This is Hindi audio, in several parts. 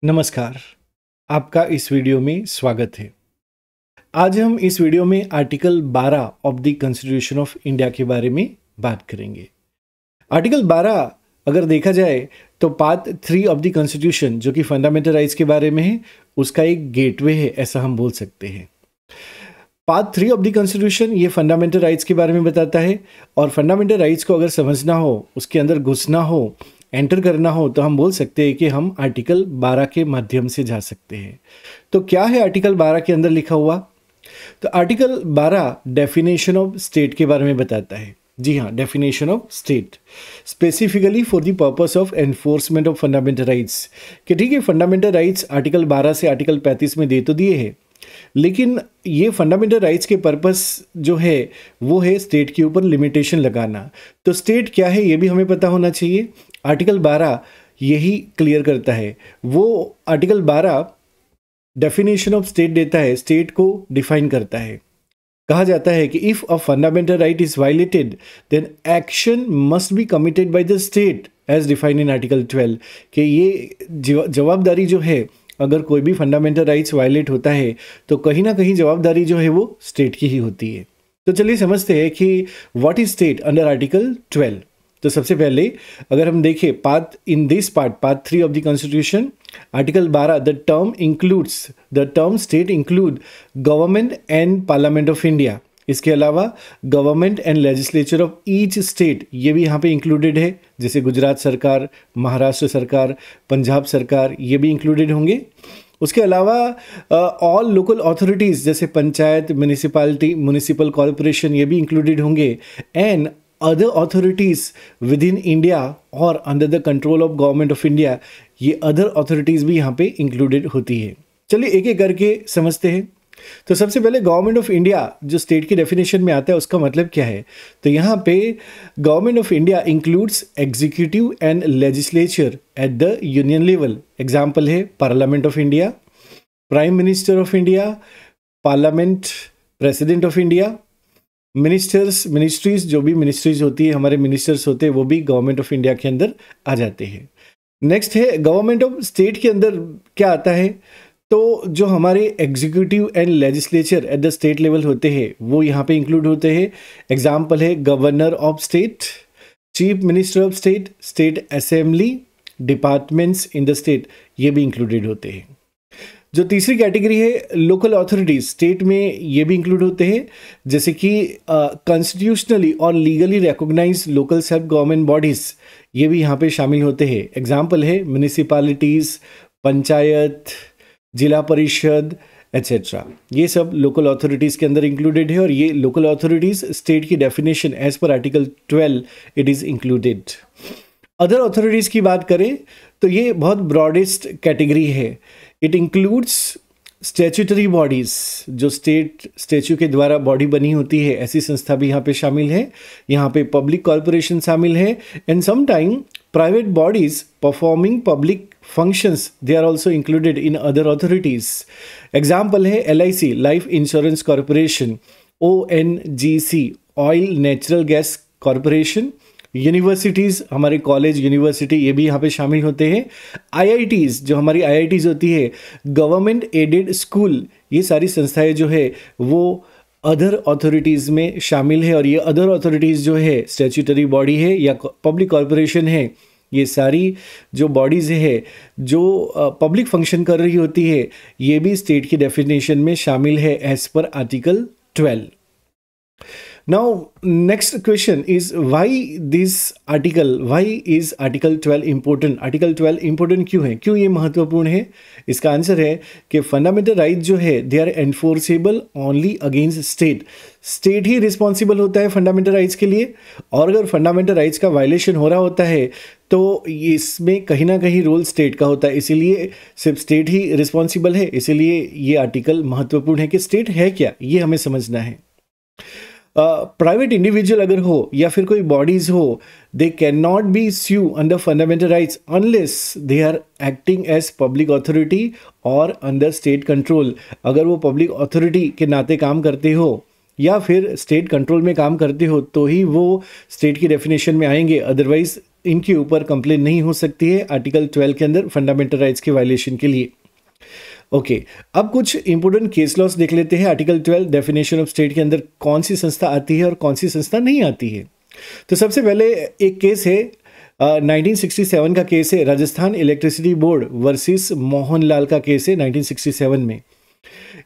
नमस्कार, आपका इस वीडियो में स्वागत है। आज हम इस वीडियो में article 12 of the constitution of India के बारे में बात करेंगे। आर्टिकल 12 अगर देखा जाए तो पार्ट 3 ऑफ द कॉन्स्टिट्यूशन जो कि फंडामेंटल राइट्स के बारे में है, उसका एक गेटवे है, ऐसा हम बोल सकते हैं। पार्ट 3 ऑफ द कॉन्स्टिट्यूशन ये फंडामेंटल राइट्स के बारे में बताता है और फंडामेंटल राइट्स को अगर समझना हो, उसके अंदर घुसना हो, एंटर करना हो तो हम बोल सकते हैं कि हम आर्टिकल 12 के माध्यम से जा सकते हैं। तो क्या है आर्टिकल 12 के अंदर लिखा हुआ? तो आर्टिकल 12 डेफिनेशन ऑफ स्टेट के बारे में बताता है। जी हाँ, definition of state specifically for the purpose of enforcement of fundamental rights. कि ठीक है, फंडामेंटल राइट्स आर्टिकल 12 से आर्टिकल 35 में दे तो दिए हैं, लेकिन ये फंडामेंटल राइट्स के पर्पस जो है वो है स्टेट के ऊपर लिमिटेशन लगाना। तो स्टेट क्या है ये भी हमें पता होना चाहिए। आर्टिकल 12 यही क्लियर करता है। वो आर्टिकल 12 डेफिनेशन ऑफ स्टेट देता है, स्टेट को डिफाइन करता है। कहा जाता है कि if a fundamental right is violated then action must be committed by the state as defined in article 12। कि ये जवाबदारी जो है, अगर कोई भी फंडामेंटल राइट्स वायलेट होता है तो कहीं ना कहीं जवाबदारी जो है वो स्टेट की ही होती है। तो चलिए समझते हैं कि what is state under article 12। तो सबसे पहले अगर हम देखें part 3 of the constitution, article 12, the term state include government and parliament of India. इसके अलावा government and legislature of each state ये भी यहाँ पे इंक्लूडेड है, जैसे गुजरात सरकार, महाराष्ट्र सरकार, पंजाब सरकार ये भी इंक्लूडेड होंगे। उसके अलावा ऑल लोकल अथॉरिटीज़ जैसे पंचायत, म्यूनिसिपल कॉरपोरेशन ये भी इंक्लूडेड होंगे। And other authorities within India और under the control of government of India, ये अदर अथॉरिटीज़ भी यहाँ पे इंक्लूडेड होती है। चलिए एक एक करके समझते हैं। तो सबसे पहले गवर्नमेंट ऑफ इंडिया जो स्टेट की डेफिनेशन में आता है उसका मतलब क्या है? तो यहाँ पे government of India includes executive and legislature at the union level. Example है parliament of India, prime minister of India, parliament, president of India, ministries जो भी मिनिस्ट्रीज होती है, हमारे मिनिस्टर्स होते हैं, वो भी गवर्नमेंट ऑफ इंडिया के अंदर आ जाते हैं। नेक्स्ट है गवर्नमेंट ऑफ स्टेट के अंदर क्या आता है? तो जो हमारे executive and legislature at the state level होते हैं वो यहाँ पे इंक्लूड होते हैं। एग्जाम्पल है governor of state, chief minister of state, state assembly, departments in the state ये भी इंक्लूडेड होते हैं। जो तीसरी कैटेगरी है लोकल अथॉरिटीज, स्टेट में ये भी इंक्लूड होते हैं, जैसे कि कॉन्स्टिट्यूशनली और legally recognise local self government bodies ये भी यहाँ पे शामिल होते हैं। एग्जाम्पल है म्यूनिसिपैलिटीज, पंचायत, जिला परिषद एट्सेट्रा, ये सब लोकल अथॉरिटीज़ के अंदर इंक्लूडेड है। और ये लोकल अथॉरिटीज़ स्टेट की डेफिनेशन एज पर article 12 it is included. Other authorities की बात करें तो ये बहुत ब्रॉडेस्ट कैटेगरी है। इट इंक्लूड्स स्टैट्यूटरी बॉडीज़, जो स्टेट स्टैच्यू के द्वारा बॉडी बनी होती है, ऐसी संस्था भी यहाँ पे शामिल है। यहाँ पे पब्लिक कॉर्पोरेशन शामिल है and sometime private bodies performing public functions they are also included in other authorities. Example है LIC, life insurance corporation, ONGC, oil natural gas corporation. Universities, हमारे कॉलेज, यूनिवर्सिटी ये भी यहाँ पे शामिल होते हैं। IITs, जो हमारी IITs होती है, गवर्नमेंट एडेड स्कूल, ये सारी संस्थाएं जो है वो अदर अथॉरिटीज़ में शामिल है। और ये अदर अथॉरिटीज़ जो है स्टैट्यूटरी बॉडी है या पब्लिक कॉरपोरेशन है, ये सारी जो बॉडीज़ है जो पब्लिक फंक्शन कर रही होती है, ये भी स्टेट की डेफिनेशन में शामिल है एज पर article 12। Now next question is why is article 12 important? Article 12 important क्यों है, क्यों ये महत्वपूर्ण है? इसका आंसर है कि फंडामेंटल राइट जो है they are enforceable only against state. State ही रिस्पॉन्सिबल होता है फंडामेंटल राइट्स के लिए, और अगर फंडामेंटल राइट्स का वायलेशन हो रहा होता है तो इसमें कहीं ना कहीं रोल स्टेट का होता है, इसीलिए सिर्फ स्टेट ही रिस्पॉन्सिबल है। इसीलिए ये आर्टिकल महत्वपूर्ण है कि स्टेट है क्या, ये हमें समझना है। प्राइवेट इंडिविजुअल अगर हो या फिर कोई बॉडीज हो, they can not be sue under fundamental rights unless they are acting as public authority और अंडर स्टेट कंट्रोल। अगर वो पब्लिक अथॉरिटी के नाते काम करते हो या फिर स्टेट कंट्रोल में काम करते हो तो ही वो स्टेट की डेफिनेशन में आएंगे, अदरवाइज इनके ऊपर कंप्लेन नहीं हो सकती है आर्टिकल 12 के अंदर फंडामेंटल राइट्स के वायलेशन के लिए। ओके, अब कुछ इंपॉर्टेंट केस लॉस देख लेते हैं। आर्टिकल 12 डेफिनेशन ऑफ स्टेट के अंदर कौन सी संस्था आती है और कौन सी संस्था नहीं आती है। तो सबसे पहले एक केस है 1967 का केस है, Rajasthan electricity board versus Mohanlal का केस है 1967 में।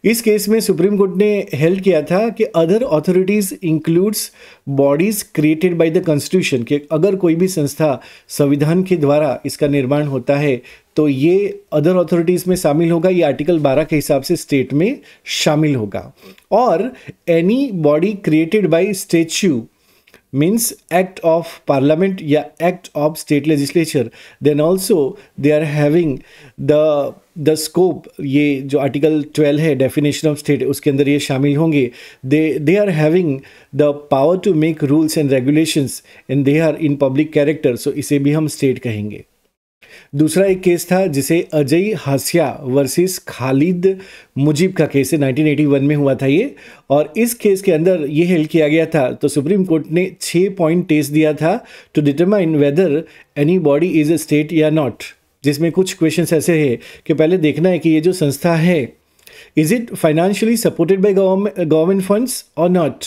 इस केस में सुप्रीम कोर्ट ने हेल्ड किया था कि other authorities includes bodies created by the constitution, कि अगर कोई भी संस्था संविधान के द्वारा इसका निर्माण होता है तो ये अदर अथॉरिटीज में शामिल होगा, ये आर्टिकल 12 के हिसाब से स्टेट में शामिल होगा। और any body created by statue means act of parliament या act of state legislature, then also they are having the scope, ये जो आर्टिकल 12 है डेफिनेशन ऑफ स्टेट उसके अंदर ये शामिल होंगे। they are having the power to make rules and regulations and they are in public character, so इसे भी हम स्टेट कहेंगे। दूसरा एक केस था जिसे अजय हासिया वर्सेस खालिद मुजीब का केस है, 1981 में हुआ था ये। और इस केस के अंदर ये हेल्ड किया गया था, तो सुप्रीम कोर्ट ने 6 पॉइंट टेस्ट दिया था to determine whether any body is a state या नॉट, जिसमें कुछ क्वेश्चंस ऐसे हैं कि पहले देखना है कि ये जो संस्था है is it financially supported by government funds और not,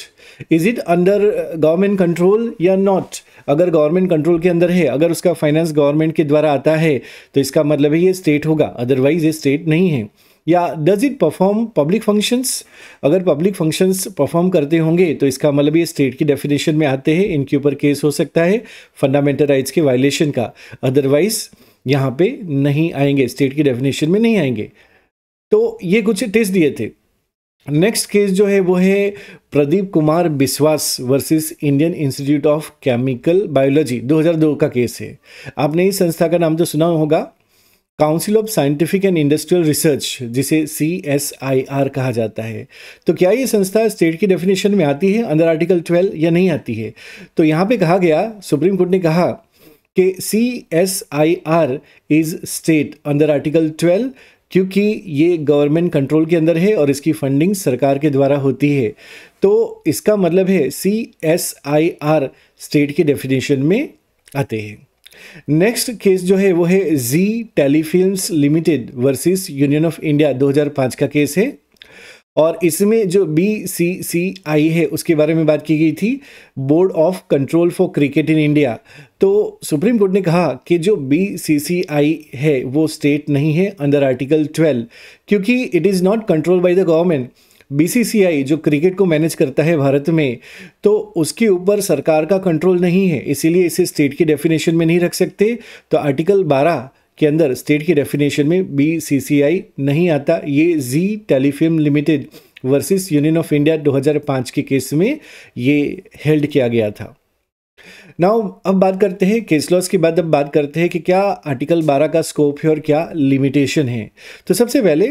is it under government control या नॉट। अगर गवर्नमेंट कंट्रोल के अंदर है, अगर उसका फाइनेंस गवर्नमेंट के द्वारा आता है तो इसका मतलब है ये स्टेट होगा, अदरवाइज ये स्टेट नहीं है। या does it perform public functions, अगर पब्लिक फंक्शंस परफॉर्म करते होंगे तो इसका मतलब ये स्टेट की डेफिनेशन में आते हैं, इनके ऊपर केस हो सकता है फंडामेंटल राइट्स के वायलेशन का, अदरवाइज यहाँ पे नहीं आएंगे, स्टेट की डेफिनेशन में नहीं आएंगे। तो ये कुछ टेस्ट दिए थे। नेक्स्ट केस जो है वो है Pradeep Kumar Biswas versus Indian Institute of Chemical Biology, 2002 का केस है। आपने इस संस्था का नाम तो सुना होगा, council of scientific and industrial research, जिसे CSIR कहा जाता है। तो क्या ये संस्था स्टेट की डेफिनेशन में आती है अंडर आर्टिकल 12 या नहीं आती है? तो यहाँ पे कहा गया, सुप्रीम कोर्ट ने कहा कि CSIR is state under article 12 क्योंकि ये गवर्नमेंट कंट्रोल के अंदर है और इसकी फंडिंग सरकार के द्वारा होती है। तो इसका मतलब है CSIR स्टेट की डेफिनेशन में आते हैं। नेक्स्ट केस जो है वो है Zee Telefilms Limited versus Union of India, 2005 का केस है। और इसमें जो BCCI है उसके बारे में बात की गई थी, board of control for cricket in India. तो सुप्रीम कोर्ट ने कहा कि जो BCCI है वो स्टेट नहीं है अंडर आर्टिकल 12 क्योंकि it is not control by the government. BCCI जो क्रिकेट को मैनेज करता है भारत में, तो उसके ऊपर सरकार का कंट्रोल नहीं है, इसीलिए इसे स्टेट की डेफिनेशन में नहीं रख सकते। तो आर्टिकल 12 के अंदर स्टेट की डेफिनेशन में BCCI नहीं आता। ये Zee Telefilm Limited versus Union of India 2005 के केस में ये हेल्ड किया गया था। नाउ अब बात करते हैं केस लॉस के बाद, अब बात करते हैं कि क्या आर्टिकल 12 का स्कोप है और क्या लिमिटेशन है। तो सबसे पहले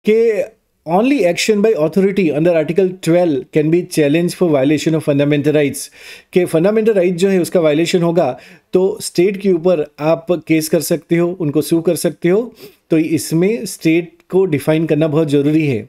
कि only action by authority under article 12 can be challenged for violation of fundamental rights, के फंडामेंटल राइट जो है उसका वायलेशन होगा तो स्टेट के ऊपर आप केस कर सकते हो, उनको सू कर सकते हो। तो इसमें स्टेट को डिफाइन करना बहुत ज़रूरी है।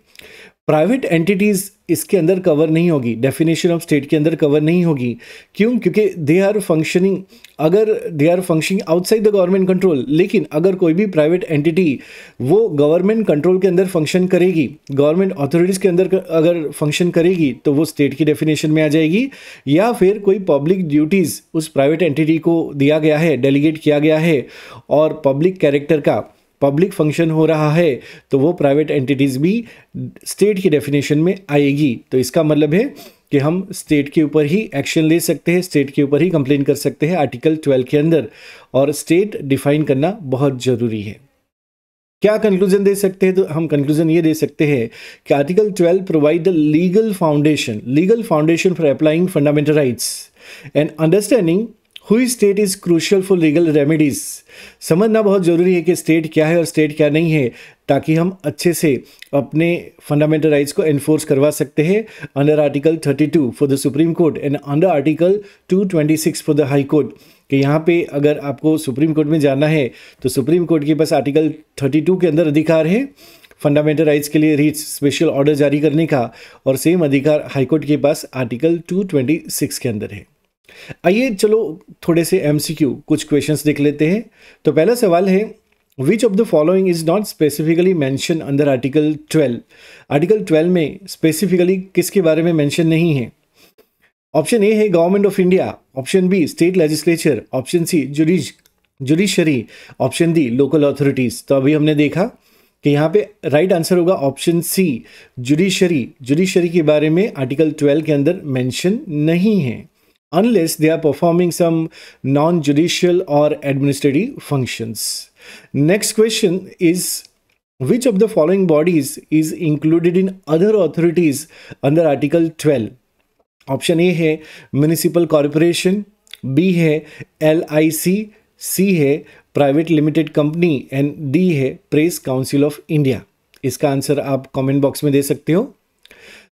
प्राइवेट एंटिटीज़ इसके अंदर कवर नहीं होगी, डेफिनेशन ऑफ स्टेट के अंदर कवर नहीं होगी। क्यों? क्योंकि दे आर फंक्शनिंग, अगर they are functioning outside the government control, लेकिन अगर कोई भी प्राइवेट एंटिटी वो गवर्नमेंट कंट्रोल के अंदर फंक्शन करेगी, गवर्नमेंट अथॉरिटीज़ के अंदर अगर फंक्शन करेगी तो वो स्टेट की डेफिनेशन में आ जाएगी। या फिर कोई पब्लिक ड्यूटीज़ उस प्राइवेट एंटिटी को दिया गया है, डेलीगेट किया गया है और पब्लिक कैरेक्टर का पब्लिक फंक्शन हो रहा है तो वो प्राइवेट एंटिटीज़ भी स्टेट की डेफिनेशन में आएगी। तो इसका मतलब है कि हम स्टेट के ऊपर ही एक्शन ले सकते हैं, स्टेट के ऊपर ही कंप्लेन कर सकते हैं आर्टिकल 12 के अंदर, और स्टेट डिफाइन करना बहुत ज़रूरी है। क्या कंक्लूजन दे सकते हैं? तो हम कंक्लूजन ये दे सकते हैं कि article 12 provide the legal foundation for applying fundamental rights and understanding हुई state is crucial for legal remedies. समझना बहुत ज़रूरी है कि स्टेट क्या है और स्टेट क्या नहीं है, ताकि हम अच्छे से अपने फंडामेंटल राइट्स को एनफोर्स करवा सकते हैं under article 32 for the supreme court and under article 226 for the high court. कि यहाँ पे अगर आपको सुप्रीम कोर्ट में जाना है तो सुप्रीम कोर्ट के पास आर्टिकल 32 के अंदर अधिकार है फंडामेंटल राइट्स के लिए रीच स्पेशल ऑर्डर जारी करने का, और सेम अधिकार हाईकोर्ट के पास आर्टिकल 226 के अंदर है। आइए चलो थोड़े से MCQ कुछ क्वेश्चंस देख लेते हैं। तो पहला सवाल है, विच of the following is not specifically mention under article 12। Article 12 में स्पेसिफिकली किसके बारे में मेंशन नहीं है? ऑप्शन ए है government of India, option B state legislature, option C judiciary, option D local authorities. तो अभी हमने देखा कि यहाँ पे राइट आंसर होगा ऑप्शन सी जुडिशरी। जुडिशरी के बारे में आर्टिकल 12 के अंदर मेंशन नहीं है, unless they are performing some non-judicial or administrative functions. Next question is, which of the following bodies is included in other authorities under Article 12? Option A है म्यूनिसिपल कॉरपोरेशन, बी है LIC, सी है private limited company and D है प्रेस काउंसिल ऑफ इंडिया। इसका आंसर आप कमेंट बॉक्स में दे सकते हो।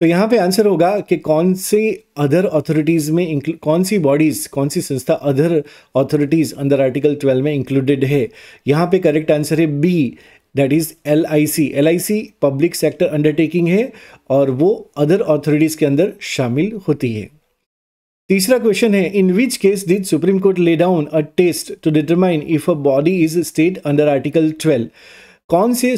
तो यहाँ पे आंसर होगा कि कौन से अदर अथॉरिटीज़ में कौन सी बॉडीज़, कौन सी संस्था अदर अथॉरिटीज़ अंडर आर्टिकल 12 में इंक्लूडेड है। यहाँ पे करेक्ट आंसर है B, that is LIC। LIC public sector undertaking है और वो अदर अथॉरिटीज़ के अंदर शामिल होती है। तीसरा क्वेश्चन है, in which case did Supreme Court lay down a test to determine if a body is state under article 12। कौन से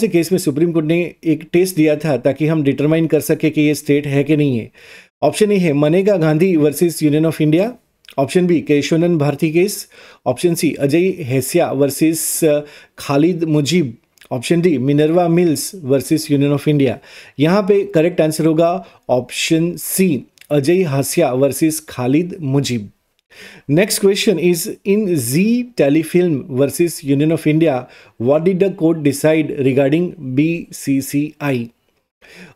केस में सुप्रीम कोर्ट ने एक टेस्ट दिया था ताकि हम डिटरमाइन कर सके कि ये स्टेट है कि नहीं है? ऑप्शन ए है Maneka Gandhi versus Union of India, option B Keshavananda Bharati case, option C Ajay Hasia versus Khalid Mujib, option D Minerva Mills versus Union of India. यहाँ पे करेक्ट आंसर होगा option C Ajay Hasia versus Khalid Mujib. Next question is, in Z Telefilm versus Union of India, what did the court decide regarding BCCI?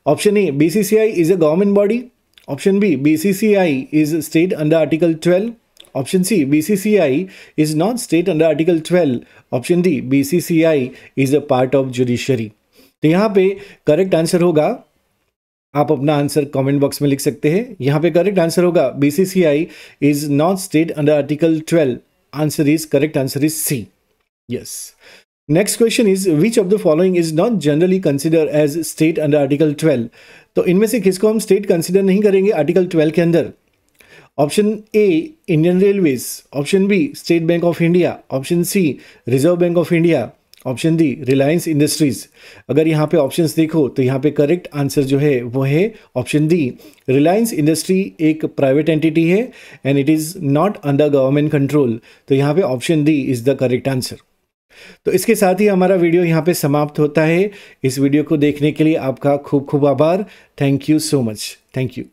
Option A, BCCI is a government body. Option B, BCCI is state under Article 12. Option C, BCCI is not state under Article 12. Option D, BCCI is a part of judiciary. तो यहाँ पे करेक्ट आंसर होगा, आप अपना आंसर कमेंट बॉक्स में लिख सकते हैं। यहाँ पे करेक्ट आंसर होगा BCCI is not state under article 12। Answer is correct answer is C, yes. Next question is, which of the following is not generally consider as state under article 12। तो इनमें से किसको हम स्टेट कंसिडर नहीं करेंगे आर्टिकल 12 के अंदर? Option A Indian railways, option B State Bank of India, option C Reserve Bank of India, option D Reliance Industries. अगर यहाँ पे ऑप्शंस देखो तो यहाँ पे करेक्ट आंसर जो है वो है ऑप्शन डी, रिलायंस इंडस्ट्री एक प्राइवेट एंटिटी है and it is not under government control. तो यहाँ पे option D is the correct answer. तो इसके साथ ही हमारा वीडियो यहाँ पे समाप्त होता है। इस वीडियो को देखने के लिए आपका खूब खूब आभार। Thank you so much. Thank you.